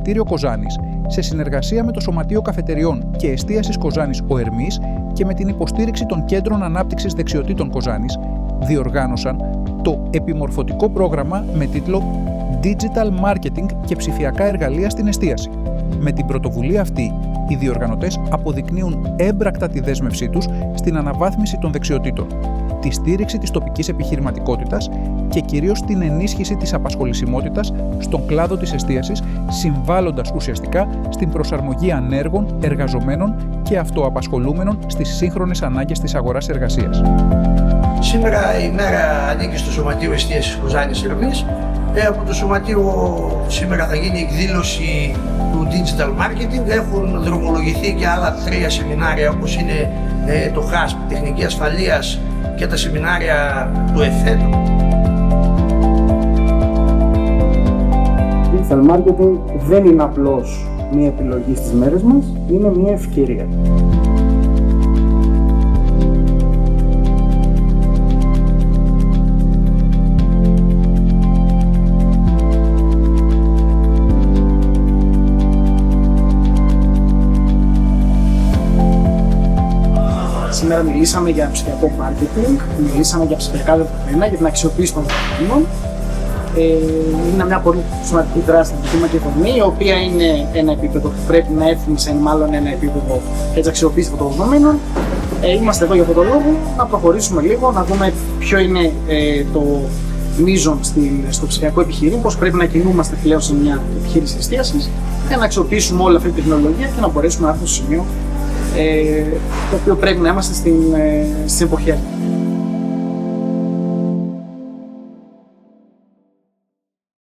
Εστιατόριο Κοζάνης, σε συνεργασία με το Σωματείο Καφετεριών και Εστίασης Κοζάνης ο Ερμής και με την υποστήριξη των Κέντρων Ανάπτυξης Δεξιοτήτων Κοζάνης, διοργάνωσαν το επιμορφωτικό πρόγραμμα με τίτλο Digital Marketing και ψηφιακά εργαλεία στην εστίαση. Με την πρωτοβουλία αυτή, οι διοργανωτές αποδεικνύουν έμπρακτα τη δέσμευσή τους στην αναβάθμιση των δεξιοτήτων, τη στήριξη της τοπικής επιχειρηματικότητας και κυρίως την ενίσχυση της απασχολησιμότητας στον κλάδο της εστίασης, συμβάλλοντας ουσιαστικά στην προσαρμογή ανέργων, εργαζομένων και αυτοαπασχολούμενων στις σύγχρονες ανάγκες της αγοράς εργασίας. Σήμερα η μέρα ανήκει στο Σωματείο Εστίασης Κοζάνης Ερμής. Από το Σωματείο σήμερα θα γίνει εκδήλωση του Digital Marketing. Έχουν δρομολογηθεί και άλλα 3 σεμινάρια, όπως είναι το HASP, Τεχνική Ασφαλείας, και τα σεμινάρια του ΕΦΕΤ. Digital Marketing δεν είναι απλώς μία επιλογή στις μέρες μας, είναι μία ευκαιρία. Σήμερα μιλήσαμε για ψηφιακό marketing, μιλήσαμε για ψηφιακά δεδομένα, για την αξιοποίηση των δεδομένων. Είναι μια πολύ σημαντική δράση στην δική μας η οποία είναι ένα επίπεδο που πρέπει να έρθουμε σε μάλλον ένα επίπεδο έτσι αξιοποίηση των δεδομένων. Είμαστε εδώ για αυτόν τον λόγο, να προχωρήσουμε λίγο, να δούμε ποιο είναι το μείζον στο ψηφιακό επιχειρήν, πώς πρέπει να κινούμαστε πλέον σε μια επιχείρηση εστίασης για να αξιοποιήσουμε όλη αυτή τη τεχνολογία και να μπορέσουμε να έρθουμε στο σημείο το οποίο πρέπει να είμαστε στην εποχή.